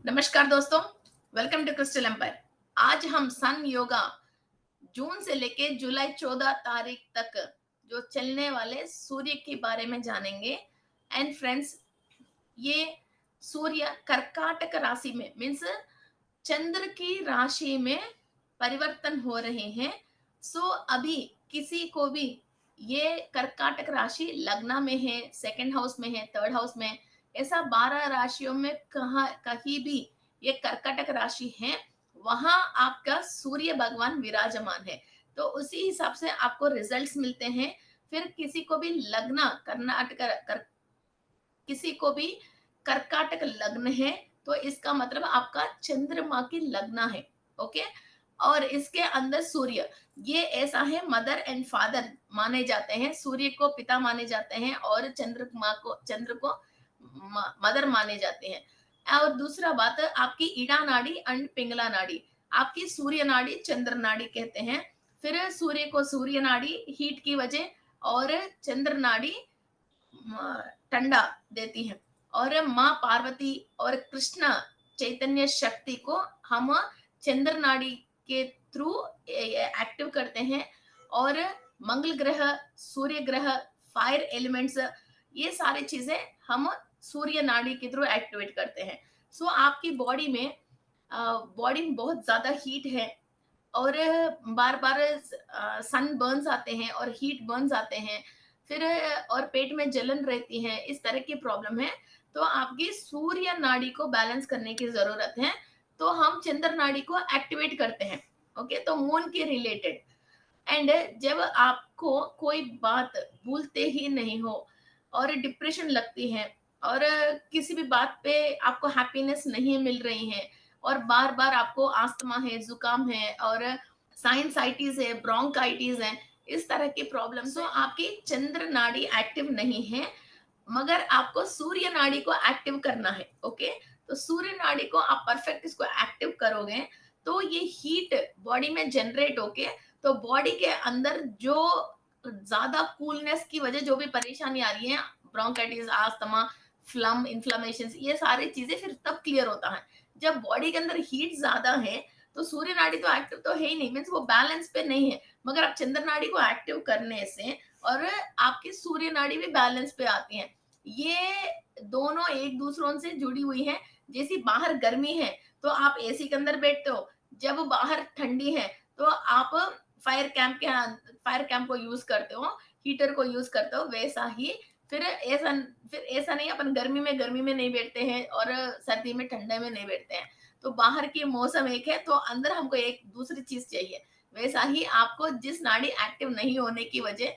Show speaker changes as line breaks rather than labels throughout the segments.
नमस्कार दोस्तों, welcome to crystal empire. आज हम सन योगा जून से लेके जुलाई 14 तारीख तक जो चलने वाले सूर्य के बारे में जानेंगे। एंड फ्रेंड्स, ये सूर्य कर्काटक राशि में मीन्स चंद्र की राशि में परिवर्तन हो रहे हैं। सो अभी किसी को भी ये कर्काटक राशि लग्न में है, सेकंड हाउस में है, थर्ड हाउस में है, ऐसा 12 राशियों में कहाँ कहीं भी ये कर्काटक राशि है, वहां आपका सूर्य भगवान विराजमान है। तो उसी हिसाब से आपको रिजल्ट्स मिलते हैं। फिर किसी को भी लग्न कर्नाटक किसी को भी कर्काटक लग्न है, तो इसका मतलब आपका चंद्रमा की लग्न है। ओके। और इसके अंदर सूर्य, ये ऐसा है, मदर एंड फादर माने जाते हैं। सूर्य को पिता माने जाते हैं और चंद्र को मदर माने जाते हैं। और दूसरा बात, आपकी ईड़ा नाड़ी एंड पिंगला नाड़ी, आपकी सूर्य नाड़ी चंद्र नाड़ी कहते हैं। फिर सूर्य को सूर्य नाड़ी हीट की वजह, और चंद्र नाड़ी ठंडा देती है। और माँ पार्वती और कृष्ण चैतन्य शक्ति को हम चंद्र नाड़ी के थ्रू एक्टिव करते हैं। और मंगल ग्रह, सूर्य ग्रह, फायर एलिमेंट्स, ये सारी चीजें हम सूर्य नाड़ी के थ्रू एक्टिवेट करते हैं। सो आपकी बॉडी में बहुत ज्यादा हीट है, और बार बार सन बर्न्स आते हैं और हीट बर्न्स आते हैं। फिर और पेट में जलन रहती है, इस तरह की प्रॉब्लम है। तो आपकी सूर्य नाड़ी को बैलेंस करने की जरूरत है। तो हम चंद्र नाड़ी को एक्टिवेट करते हैं। ओके, तो मून के रिलेटेड। एंड जब आपको कोई बात भूलते ही नहीं हो, और डिप्रेशन लगती है, और किसी भी बात पे आपको हैप्पीनेस नहीं मिल रही है, और बार बार आपको आस्थमा है, जुकाम है, और साइनसाइटिस है, ब्रोंकाइटिस है, इस तरह की प्रॉब्लम, तो आपकी चंद्र नाड़ी एक्टिव नहीं है। मगर आपको सूर्य नाड़ी को एक्टिव करना है। ओके। तो सूर्य नाड़ी को आप परफेक्ट इसको एक्टिव करोगे, तो ये हीट बॉडी में जनरेट होके, तो बॉडी के अंदर जो ज्यादा कूलनेस की वजह जो भी परेशानी आ रही है, ब्रोंकाइटिस, आस्थमा, फ्लम, इन्फ्लेमेशन, ये सारी चीजें फिर तब क्लियर होता है जब बॉडी के अंदर हीट ज्यादा है। तो सूर्य नाड़ी तो एक्टिव तो है ही नहीं, मीन्स वो बैलेंस पे नहीं है। मगर आप चंद्र नाड़ी को एक्टिव करने से और आपकी सूर्य नाड़ी भी बैलेंस पे आती है। ये दोनों एक दूसरों से जुड़ी हुई है। जैसी बाहर गर्मी है तो आप एसी के अंदर बैठते हो, जब बाहर ठंडी है तो आप फायर कैंप को यूज करते हो, हीटर को यूज करते हो, वैसा ही फिर ऐसा नहीं, अपन गर्मी में नहीं बैठते हैं और सर्दी में ठंडे में नहीं बैठते हैं। तो बाहर की मौसम एक है, तो अंदर हमको एक दूसरी चीज चाहिए। वैसा ही आपको जिस नाड़ी एक्टिव नहीं होने की वजह,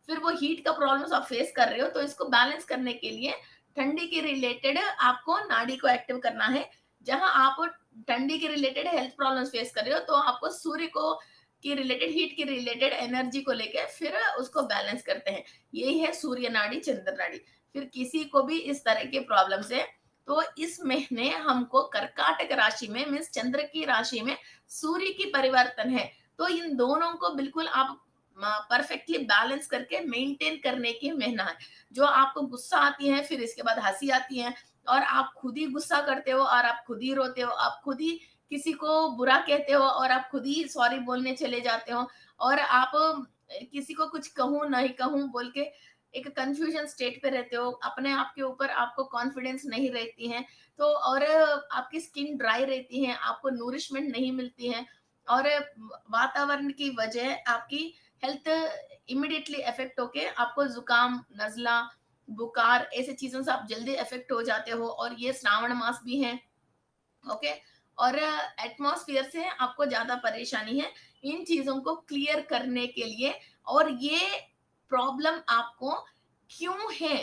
फिर वो हीट का प्रॉब्लम्स आप फेस कर रहे हो, तो इसको बैलेंस करने के लिए ठंडी के रिलेटेड आपको नाड़ी को एक्टिव करना है। जहां आप ठंडी के रिलेटेड हेल्थ प्रॉब्लम्स फेस कर रहे हो, तो आपको सूर्य को की रिलेटेड, हीट की रिलेटेड एनर्जी को लेके फिर उसको बैलेंस करते हैं। यही है सूर्य नाड़ी, चंद्र नाड़ी। फिर किसी को भी इस तरह के प्रॉब्लम्स है, तो इस महीने हमको कर्काटक राशि में मीन्स चंद्र की राशि में सूर्य की परिवर्तन है। तो इन दोनों को बिल्कुल आप परफेक्टली बैलेंस करके मेंटेन करने की महीना है। जो आपको गुस्सा आती है, फिर इसके बाद हंसी आती है, और आप खुद ही गुस्सा करते हो, और आप खुद ही रोते हो, आप खुद ही किसी को बुरा कहते हो, और आप खुद ही सॉरी बोलने चले जाते हो, और आप किसी को कुछ कहूँ नहीं कहूँ बोल के एक कंफ्यूजन स्टेट पे रहते हो। अपने आप के ऊपर आपको कॉन्फिडेंस नहीं रहती है। तो और आपकी स्किन ड्राई रहती है, आपको नूरिशमेंट नहीं मिलती है, और वातावरण की वजह आपकी हेल्थ इमिडिएटली इफेक्ट होके आपको जुकाम, नजला, बुखार, ऐसे चीजों से आप जल्दी इफेक्ट हो जाते हो। और ये श्रावण मास भी है। ओके। और एटमॉस्फेयर से आपको ज्यादा परेशानी है। इन चीजों को क्लियर करने के लिए, और ये प्रॉब्लम आपको क्यों है,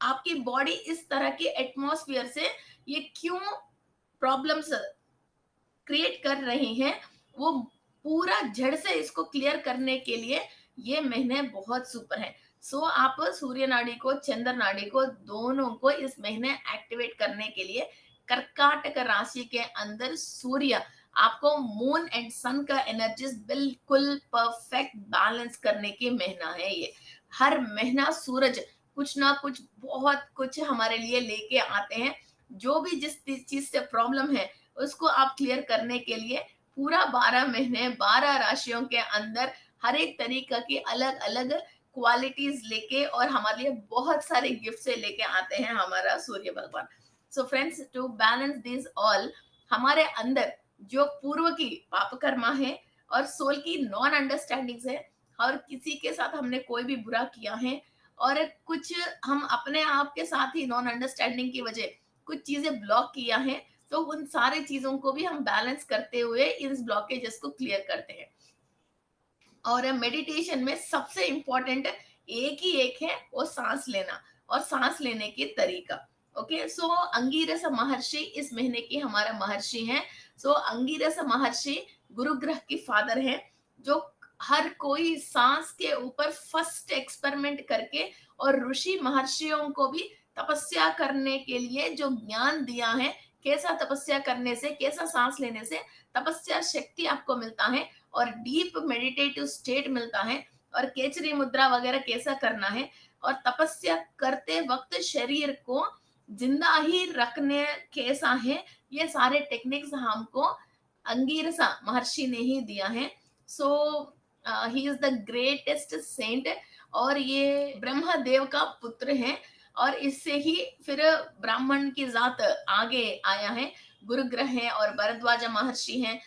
आपकी बॉडी इस तरह के एटमॉस्फेयर से ये क्यों प्रॉब्लम्स क्रिएट कर रही हैं, वो पूरा जड़ से इसको क्लियर करने के लिए ये महीने बहुत सुपर है। सो आप सूर्य नाड़ी को, चंद्र नाड़ी को, दोनों को इस महीने एक्टिवेट करने के लिए कर्काटक राशि के अंदर सूर्य आपको मून एंड सन का एनर्जीज बिल्कुल परफेक्ट बैलेंस करने की महीना है ये। हर महीना सूरज कुछ ना कुछ बहुत कुछ हमारे लिए लेके आते हैं। जो भी जिस चीज से प्रॉब्लम है उसको आप क्लियर करने के लिए पूरा 12 महीने 12 राशियों के अंदर हर एक तरीका की अलग अलग क्वालिटीज लेके और हमारे लिए बहुत सारे गिफ्ट से लेके आते हैं हमारा सूर्य भगवान। So friends, to balance this all, हमारे अंदर जो पूर्व की पाप कर्मा है और सोल की नॉन अंडरस्टैंडिंग्स है, और किसी के साथ हमने कोई भी बुरा किया है, और कुछ हम अपने आप के साथ ही नॉन अंडरस्टैंडिंग की वजह कुछ चीजें ब्लॉक किया है, तो उन सारी चीजों को भी हम बैलेंस करते हुए इन ब्लॉकेजेस को क्लियर करते हैं। और मेडिटेशन में सबसे इम्पोर्टेंट एक ही एक है, वो सांस लेना और सांस लेने की तरीका। ओके, सो अंगीरस महर्षि इस महीने की हमारा महर्षि हैं। सो अंगीरस महर्षि गुरु ग्रह की फादर हैं, जो हर कोई सांस के ऊपर फर्स्ट एक्सपेरिमेंट करके और ऋषि महर्षियों को भी तपस्या करने के लिए जो ज्ञान दिया है, कैसा तपस्या करने से, कैसा सांस लेने से तपस्या शक्ति आपको मिलता है और डीप मेडिटेटिव स्टेट मिलता है, और केचरी मुद्रा वगैरह कैसा करना है, और तपस्या करते वक्त शरीर को जिंदा ही रखने कैसा है, ये सारे टेक्निक्स हमको अंगीरसा महर्षि ने ही दिया है। So he is the greatest saint, और ये ब्रह्मदेव का पुत्र है, और इससे ही फिर ब्राह्मण की जात आगे आया है। गुरु ग्रह है और भरद्वाज महर्षि हैं,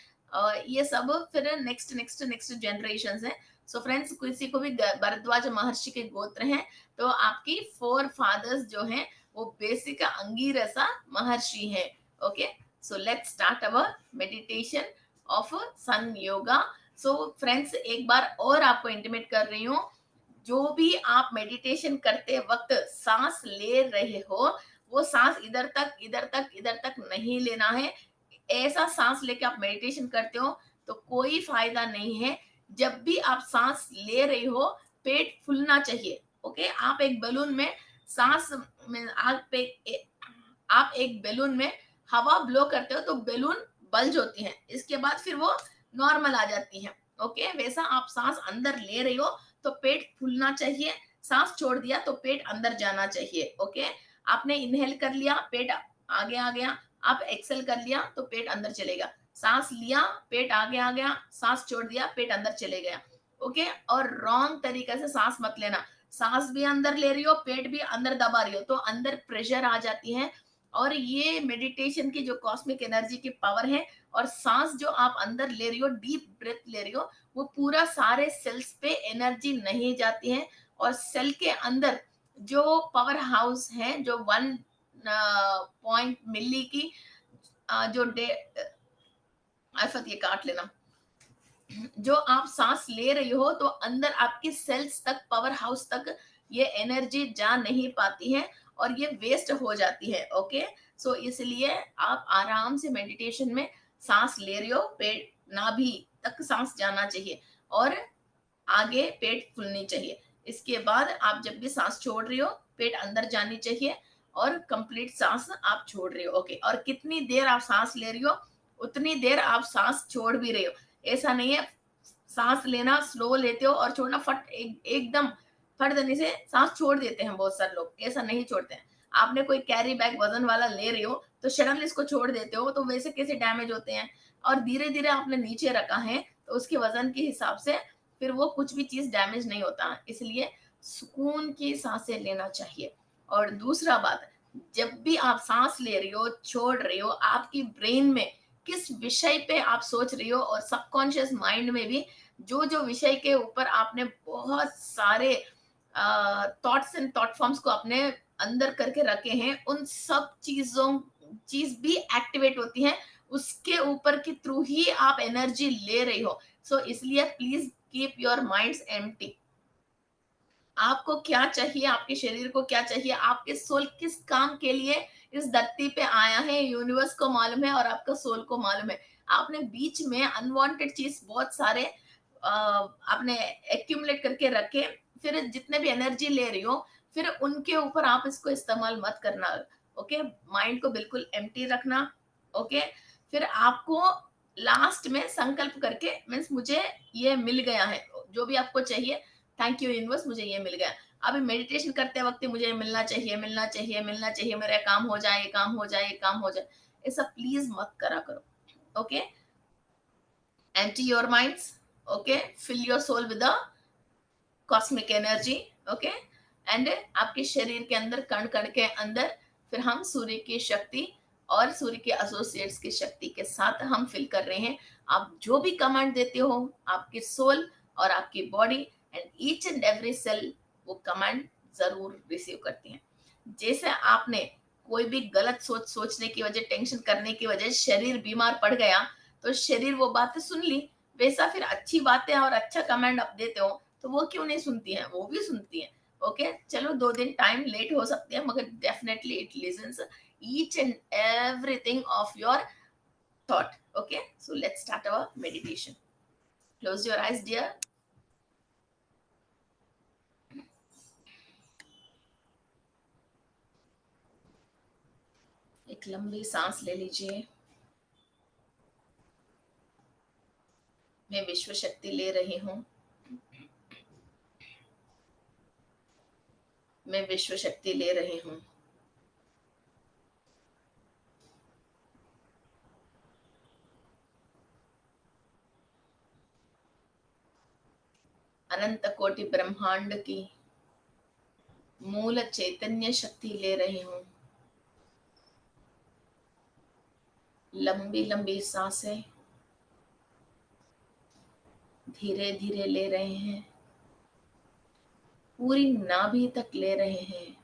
ये सब फिर नेक्स्ट नेक्स्ट नेक्स्ट जनरेशन है। सो फ्रेंड्स, किसी को भी भरद्वाज महर्षि के गोत्र हैं तो आपकी फोर फादर्स जो हैं वो बेसिक अंगीरसा महर्षि हैं। Okay, so let's start our meditation of sun yoga. So friends, एक बार और आपको इंटीमेट कर रही हूँ, जो भी आप मेडिटेशन करते वक्त सांस ले रहे हो, वो सांस इधर तक इधर तक इधर तक नहीं लेना है। ऐसा सांस लेके आप मेडिटेशन करते हो तो कोई फायदा नहीं है। जब भी आप सांस ले रहे हो, पेट फूलना चाहिए। ओके, आप एक बैलून में सांस में आप एक बैलून में हवा ब्लो करते हो तो बैलून बल्ज होती है, इसके बाद फिर वो नॉर्मल आ जाती है। ओके, वैसा आप सांस अंदर ले रही हो तो पेट फूलना चाहिए, सांस छोड़ दिया तो पेट अंदर जाना चाहिए। ओके, आपने इनहेल कर लिया, पेट आगे आ गया, आप एक्सेल कर लिया तो पेट अंदर चलेगा, सांस लिया पेट आगे आ गया, सांस छोड़ दिया पेट अंदर चले गया। ओके, और रॉन्ग तरीके से सांस मत लेना, सांस भी अंदर ले रही हो पेट भी अंदर दबा रही हो तो अंदर प्रेशर आ जाती है, और ये मेडिटेशन की जो कॉस्मिक एनर्जी की पावर है, और सांस जो आप अंदर ले रही हो, डीप ब्रेथ ले रही हो, वो पूरा सारे सेल्स पे एनर्जी नहीं जाती है, और सेल के अंदर जो पावर हाउस है, जो 1 पॉइंट मिली की जो डे आफत, ये काट लेना, जो आप सांस ले रही हो तो अंदर आपकी सेल्स तक, पावर हाउस तक ये एनर्जी जा नहीं पाती है और ये वेस्ट हो जाती है। ओके, सो इसलिए आप आराम से मेडिटेशन में सांस ले रही हो, पेट नाभि तक सांस जाना चाहिए और आगे पेट फूलनी चाहिए। इसके बाद आप जब भी सांस छोड़ रही हो, पेट अंदर जानी चाहिए और कंप्लीट सांस आप छोड़ रही हो। ओके, और कितनी देर आप सांस ले रही हो उतनी देर आप सांस छोड़ भी रहे हो। ऐसा नहीं है सांस लेना स्लो लेते हो और छोड़ना एकदम फट देने से सांस छोड़ देते हैं बहुत सारे लोग, ऐसा नहीं छोड़ते हैं। आपने कोई कैरी बैग वजन वाला ले रहे हो तो सडनली इसको छोड़ देते हो, तो वैसे कैसे डैमेज होते हैं। और धीरे धीरे आपने नीचे रखा है तो उसके वजन के हिसाब से फिर वो कुछ भी चीज डैमेज नहीं होता, इसलिए सुकून की सांसें लेना चाहिए। और दूसरा बात, जब भी आप सांस ले रही हो छोड़ रही हो, आपकी ब्रेन में किस विषय पे आप सोच रही हो, और सबकॉन्शियस माइंड में भी जो जो विषय के ऊपर आपने बहुत सारे थॉट्स एंड थॉट फॉर्म्स को अपने अंदर करके रखे हैं, उन सब चीज भी एक्टिवेट होती हैं, उसके ऊपर के थ्रू ही आप एनर्जी ले रही हो। सो इसलिए please keep your minds empty. आपको क्या चाहिए, आपके शरीर को क्या चाहिए, आपके सोल किस काम के लिए इस धरती पे आया है, यूनिवर्स को मालूम है और आपका सोल को मालूम है। आपने बीच में अनवांटेड चीज बहुत सारे आपने एक्यूमुलेट करके रखे, फिर जितने भी एनर्जी ले रही हो फिर उनके ऊपर आप इसको इस्तेमाल मत करना। ओके, माइंड को बिल्कुल एम्प्टी रखना। ओके, फिर आपको लास्ट में संकल्प करके मीन्स मुझे ये मिल गया है जो भी आपको चाहिए, थैंक यू यूनिवर्स मुझे ये मिल गया। अभी मेडिटेशन करते वक्त मुझे मिलना चाहिए, मिलना चाहिए, मिलना चाहिए, मेरा काम हो जाए, काम हो जाए, काम हो जाए, ऐसा प्लीज मत करा करो. Okay, empty your minds. Okay, fill your soul with the cosmic energy. Okay, and आपके शरीर के अंदर, कण कण के अंदर, फिर हम सूर्य की शक्ति और सूर्य के एसोसिएट्स की शक्ति के साथ हम फिल कर रहे हैं. आप जो भी कमांड देते हो, आपकी सोल और आपकी body and each and every cell वो कमांड जरूर रिसीव करती हैं. जैसे आपने कोई भी गलत सोचने की वजह, टेंशन करने की वजह शरीर बीमार पड़ गया, तो शरीर वो बातें सुन ली, वैसा फिर अच्छी बातें और अच्छा कमांड आप देते हो तो वो क्यों नहीं सुनती हैं, वो भी सुनती हैं. ओके, चलो 2 दिन टाइम लेट हो सकते हैं, मगर definitely it listens each and everything of your thought. Okay, so let's start our meditation. Close your eyes dear. एक लंबी सांस ले लीजिए. मैं विश्व शक्ति ले रही हूँ. मैं विश्व शक्ति ले रही हूँ. अनंत कोटि ब्रह्मांड की मूल चैतन्य शक्ति ले रही हूँ. लंबी लंबी सांसें धीरे धीरे ले रहे हैं. पूरी नाभि तक ले रहे हैं.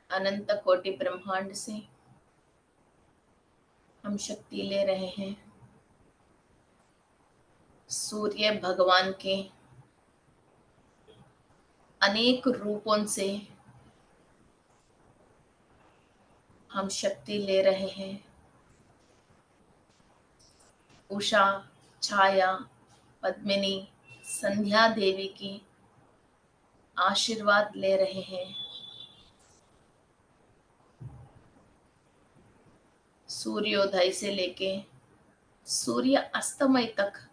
अनंत कोटि ब्रह्मांड से हम शक्ति ले रहे हैं. सूर्य भगवान के अनेक रूपों से हम शक्ति ले रहे हैं. उषा, छाया, पद्मिनी, संध्या देवी की आशीर्वाद ले रहे हैं. सूर्योदय से लेके सूर्य अस्तमय तक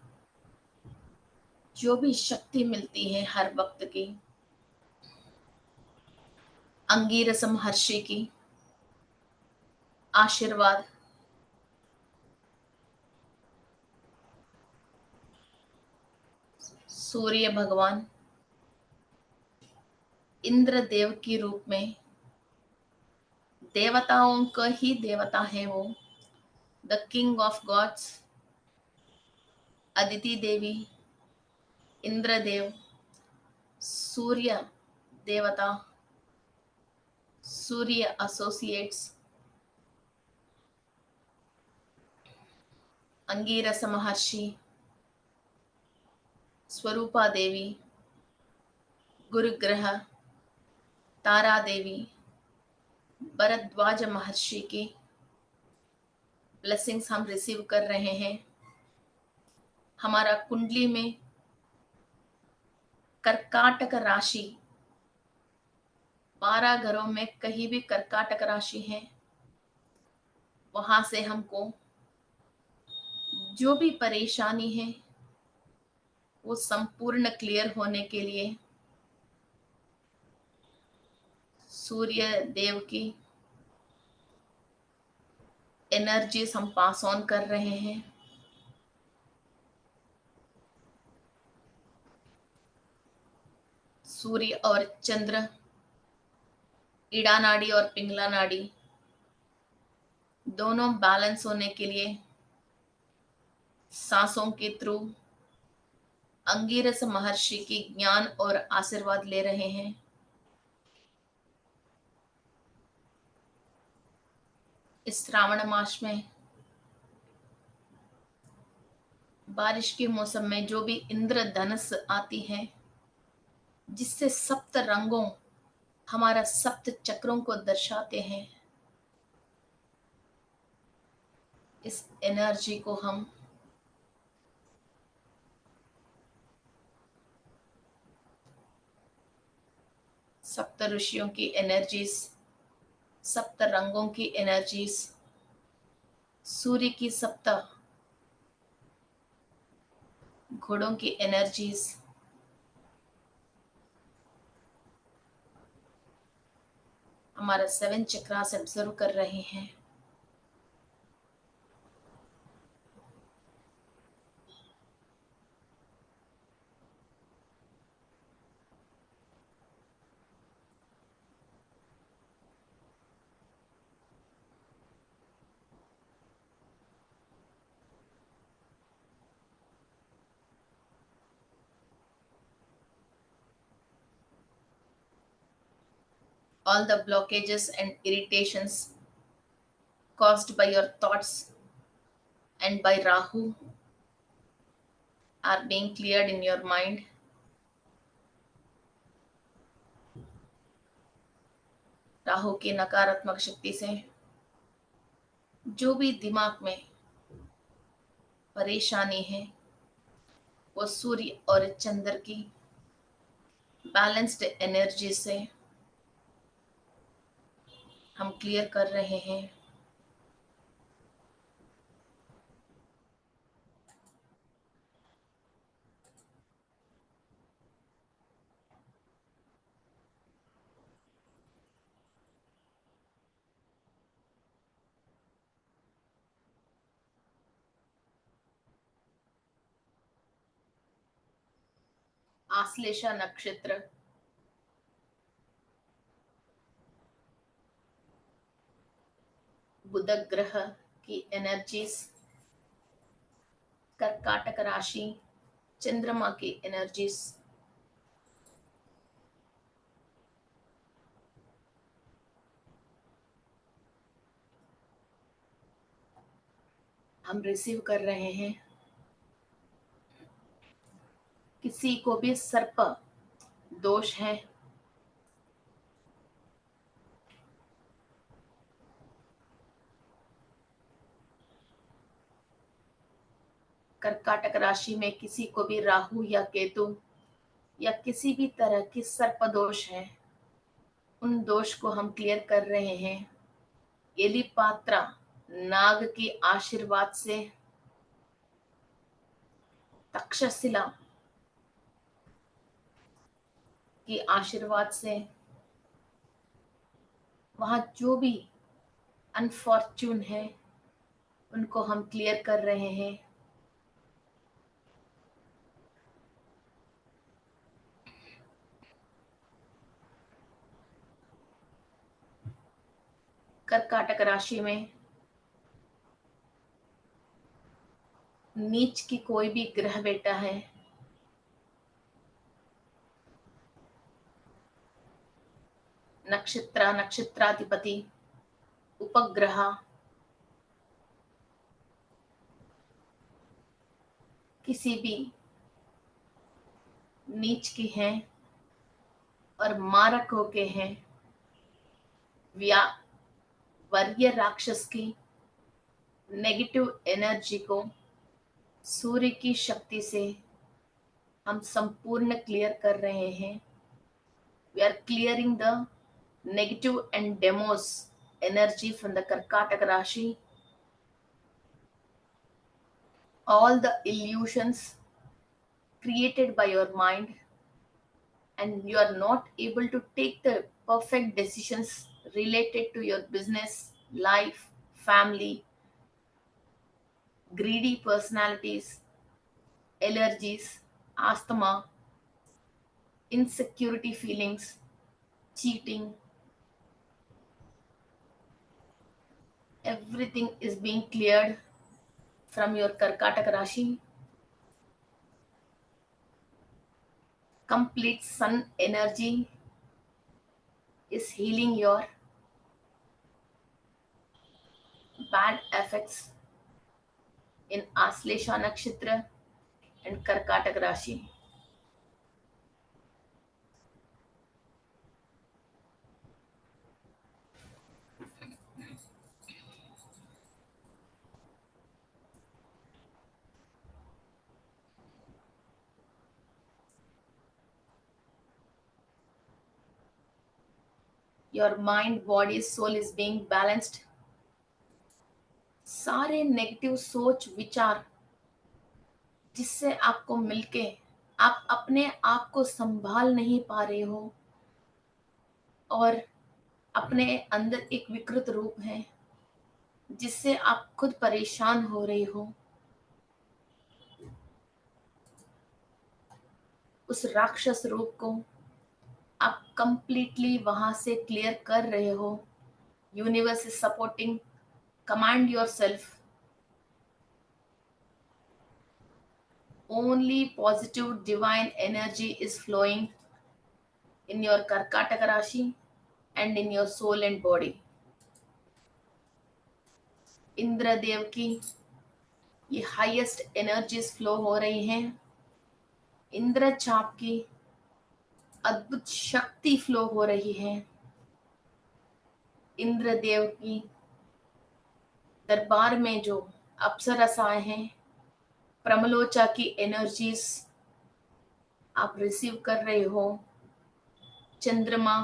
जो भी शक्ति मिलती है हर वक्त की, अंगीरस महर्षि की आशीर्वाद, सूर्य भगवान इंद्र देव के रूप में, देवताओं का ही देवता है वो, the king of gods, Aditi Devi, Indradev, Surya देवता, सूर्य एसोसिएट्स, अंगीरस महर्षि, स्वरूपा देवी, गुरुग्रह, तारा देवी, भरद्वाज महर्षि की ब्लेसिंग्स हम रिसीव कर रहे हैं. हमारा कुंडली में कर्काटक राशि, 12 घरों में कहीं भी कर्काटक राशि है, वहां से हमको जो भी परेशानी है वो संपूर्ण क्लियर होने के लिए सूर्य देव की एनर्जीज हम पास ऑन कर रहे हैं. सूर्य और चंद्र, ईड़ा नाड़ी और पिंगला नाड़ी दोनों बैलेंस होने के लिए सांसों के थ्रू अंगीरस महर्षि की ज्ञान और आशीर्वाद ले रहे हैं. इस श्रावण मास में बारिश के मौसम में जो भी इंद्रधनुष आती है, जिससे सप्त रंगों, हमारा सप्त चक्रों को दर्शाते हैं, इस एनर्जी को हम सप्त ऋषियों की एनर्जीज, सप्त रंगों की एनर्जीज, सूर्य की सप्त घोड़ों की एनर्जीज, हमारा 7 चक्रास ऑब्जर्व कर रहे हैं। All the blockages and irritations caused by your thoughts and by Rahu are being cleared in your mind. Rahu की नकारात्मक शक्ति से जो भी दिमाग में परेशानी है वो सूर्य और चंद्र की बैलेंस्ड एनर्जी से हम क्लियर कर रहे हैं। आश्लेषा नक्षत्र, बुध ग्रह की एनर्जीज, कर्काटक राशि, चंद्रमा की एनर्जीज, हम रिसीव कर रहे हैं। किसी को भी सर्प दोष है, कर्काटक राशि में किसी को भी राहु या केतु या किसी भी तरह की सर्प दोष है, उन दोष को हम क्लियर कर रहे हैं। यदि पात्रा नाग की आशीर्वाद से, तक्षशिला की आशीर्वाद से, वहां जो भी अनफॉर्चून है उनको हम क्लियर कर रहे हैं। कर्काटक राशि में नीच की कोई भी ग्रह बेटा है, नक्षत्र नक्षत्राधिपति उपग्रह किसी भी नीच की हैं और मारक होके हैं, व्या वर्गीय राक्षस की नेगेटिव एनर्जी को सूर्य की शक्ति से हम संपूर्ण क्लियर कर रहे हैं। We are clearing the negative and demos energy from the Karkataka Rashi, all the illusions created by your mind, and you are not able to take the perfect decisions related to your business, life, family, greedy personalities, allergies, asthma, insecurity feelings, cheating. Everything is being cleared from your Karkataka Rashi. Complete sun energy is healing your bad effects in Aslesha Nakshatra and Karkatak Rashi. Your mind body soul is being balanced. सारे negative सोच विचार जिससे आपको मिलके आप अपने आप को संभाल नहीं पा रहे हो और अपने अंदर एक विकृत रूप है जिससे आप खुद परेशान हो रहे हो, उस राक्षस रूप को आप कंप्लीटली वहां से क्लियर कर रहे हो। Universe is supporting. Command yourself, only positive divine energy is flowing in your Karkatak rashi and in your soul and body. Indradev की ये हाईएस्ट एनर्जीज फ्लो हो रही हैं। इंद्र चाप की अद्भुत शक्ति फ्लो हो रही है। इंद्रदेव की दरबार में जो अप्सरसाएं हैं, प्रमलोचा की एनर्जीज आप रिसीव कर रहे हो। चंद्रमा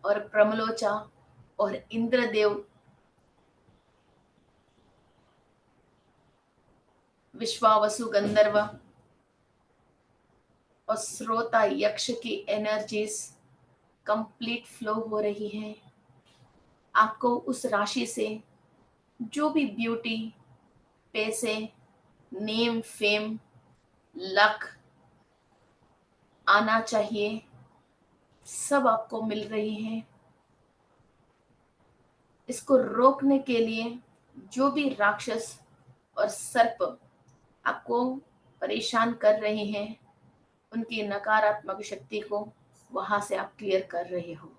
और प्रमलोचा और इंद्रदेव विश्वावसु गंधर्व और श्रोता यक्ष की एनर्जीज कंप्लीट फ्लो हो रही है। आपको उस राशि से जो भी ब्यूटी, पैसे, नेम, फेम, लक आना चाहिए सब आपको मिल रही है। इसको रोकने के लिए जो भी राक्षस और सर्प आपको परेशान कर रहे हैं उनकी नकारात्मक शक्ति को वहां से आप क्लियर कर रहे हो।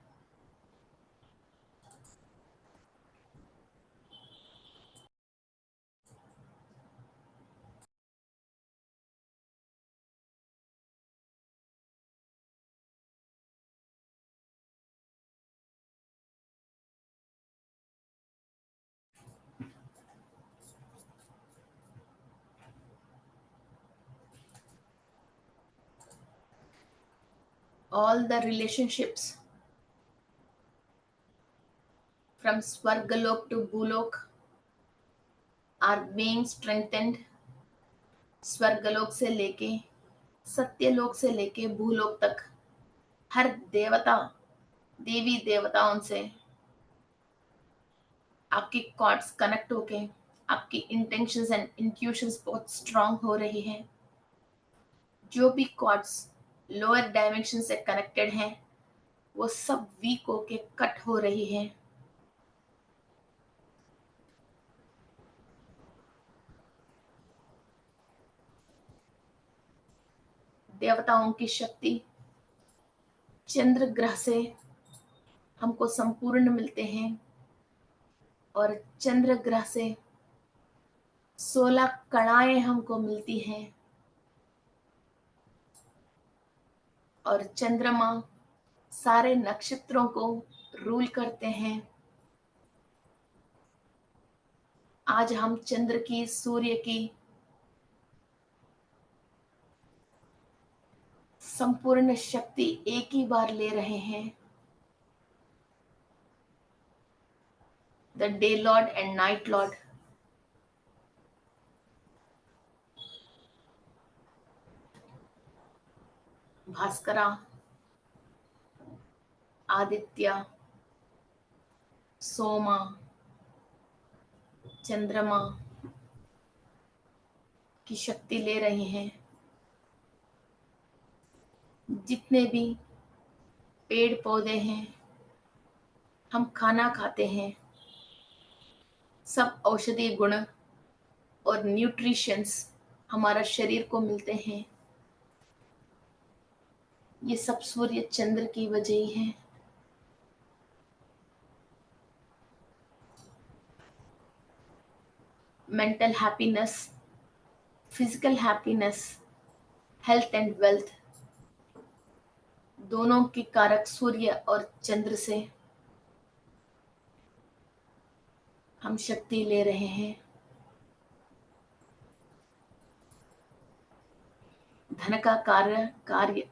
All the relationships from Swargalok to Bhulok are being strengthened। स्वर्गलोक से लेके सत्यलोक से लेके भूलोक तक हर देवता देवी देवताओं से आपकी कॉर्ड्स कनेक्ट होके आपकी इंटेंशंस एंड इंट्यूशंस बहुत स्ट्रांग हो रही हैं। जो भी कॉर्ड्स लोअर डायमेंशन से कनेक्टेड हैं वो सब वीक होके कट हो रही हैं। देवताओं की शक्ति चंद्र ग्रह से हमको संपूर्ण मिलते हैं और चंद्र ग्रह से 16 कणाएं हमको मिलती हैं और चंद्रमा सारे नक्षत्रों को रूल करते हैं। आज हम चंद्र की, सूर्य की संपूर्ण शक्ति एक ही बार ले रहे हैं। The day Lord and night Lord, Bhaskara, Aditya, Soma, चंद्रमा की शक्ति ले रहे हैं। जितने भी पेड़ पौधे हैं, हम खाना खाते हैं, सब औषधीय गुण और न्यूट्रिशंस हमारा शरीर को मिलते हैं। ये सब सूर्य चंद्र की वजह ही है। Mental happiness, physical happiness, health and wealth दोनों की कारक सूर्य और चंद्र से हम शक्ति ले रहे हैं। धन का कार्य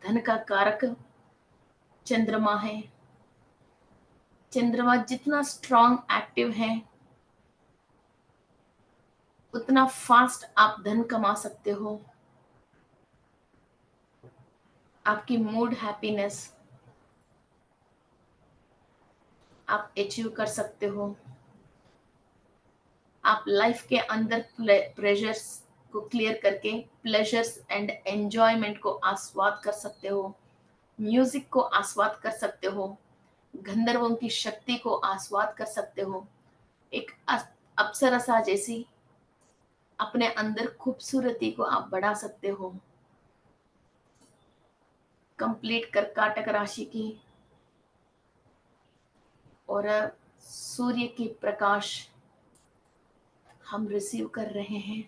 धन का कारक चंद्रमा है। चंद्रमा जितना स्ट्रांग एक्टिव है, उतना फास्ट आप धन कमा सकते हो। आपकी मूड हैप्पीनेस आप अचीव कर सकते हो। आप लाइफ के अंदर प्रेशर्स को क्लियर करके प्लेजर्स एंड एंजॉयमेंट को आस्वाद कर सकते हो। म्यूजिक को आस्वाद कर सकते हो। गंधर्वों की शक्ति को आस्वाद कर सकते हो। एक अप्सरसा जैसी अपने अंदर खूबसूरती को आप बढ़ा सकते हो। कंप्लीट कर्काटक राशि की और सूर्य की प्रकाश हम रिसीव कर रहे हैं।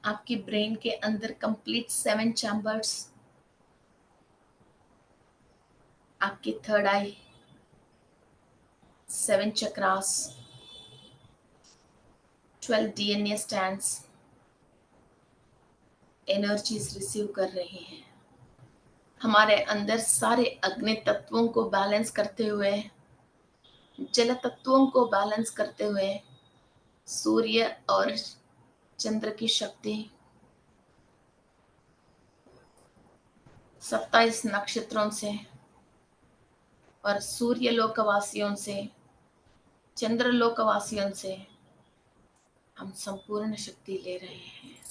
आपकी ब्रेन के अंदर कंप्लीट 7 चैम्बर्स, आपकी थर्ड आई, 7 chakras, 12 DNA stands energies receive कर रहे हैं। हमारे अंदर सारे अग्नि तत्वों को बैलेंस करते हुए, जल तत्वों को बैलेंस करते हुए, सूर्य और चंद्र की शक्ति 27 नक्षत्रों से और सूर्य लोकवासियों से, चंद्र लोकवासियों से हम संपूर्ण शक्ति ले रहे हैं।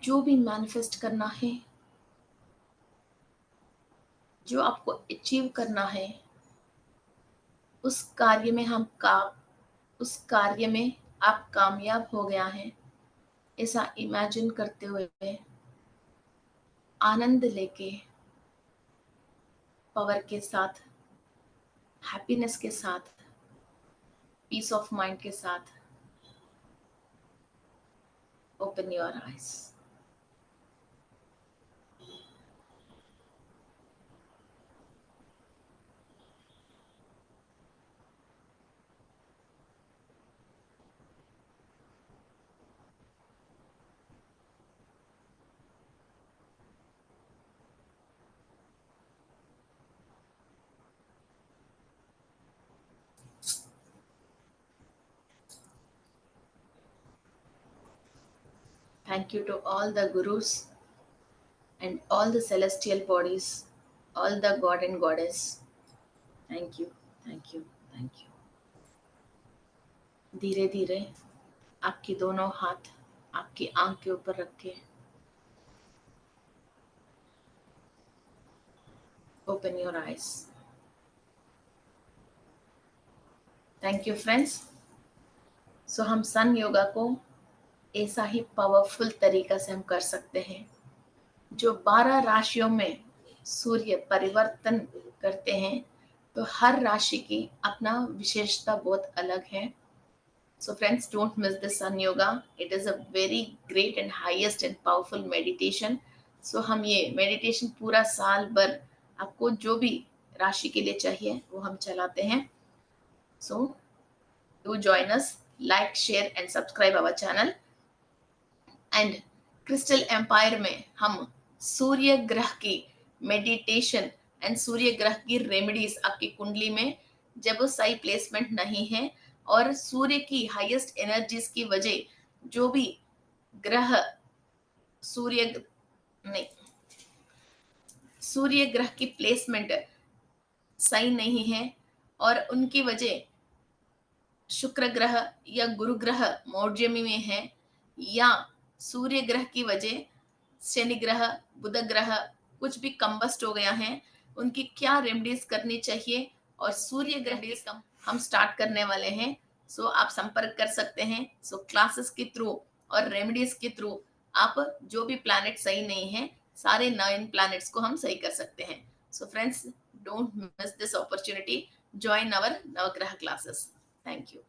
जो भी मैनिफेस्ट करना है, जो आपको अचीव करना है, उस कार्य में उस कार्य में आप कामयाब हो गया है, ऐसा इमेजिन करते हुए आनंद लेके, पावर के साथ, हैप्पीनेस के साथ, पीस ऑफ माइंड के साथ open your eyes. Thank you to all the gurus and all the celestial bodies, all the god and goddess. Thank you, thank you, thank you. धीरे धीरे आपकी दोनों हाथ आपकी आंख के ऊपर रखें। Open your eyes. Thank you friends. So हम सन योगा को ऐसा ही पावरफुल तरीका से हम कर सकते हैं। जो 12 राशियों में सूर्य परिवर्तन करते हैं, तो हर राशि की अपना विशेषता बहुत अलग है। So friends, don't miss the sun yoga. It is a very great and highest and powerful meditation. So हम ये meditation पूरा साल भर आपको जो भी राशि के लिए चाहिए वो हम चलाते हैं। So do join us, like, share and subscribe our channel. And crystal empire में हम सूर्य ग्रह की मेडिटेशन एंड सूर्य ग्रह की रेमेडीज आपकी कुंडली में जब वो सही प्लेसमेंट नहीं है और सूर्य की हाईएस्ट एनर्जीज की वजह जो भी ग्रह सूर्य नहीं सूर्य ग्रह की प्लेसमेंट सही नहीं है और उनकी वजह शुक्र ग्रह या गुरु ग्रह मौर्जमी में है, या सूर्य ग्रह की वजह शनि ग्रह बुध ग्रह कुछ भी कंबस्ट हो गया है, उनकी क्या रेमेडीज करनी चाहिए और सूर्य ग्रह हम स्टार्ट करने वाले हैं। सो आप संपर्क कर सकते हैं। सो क्लासेस के थ्रू और रेमेडीज के थ्रू आप जो भी प्लैनेट सही नहीं है, सारे 9 प्लैनेट्स को हम सही कर सकते हैं। So friends, don't miss this opportunity, join our नवग्रह क्लासेस। Thank you.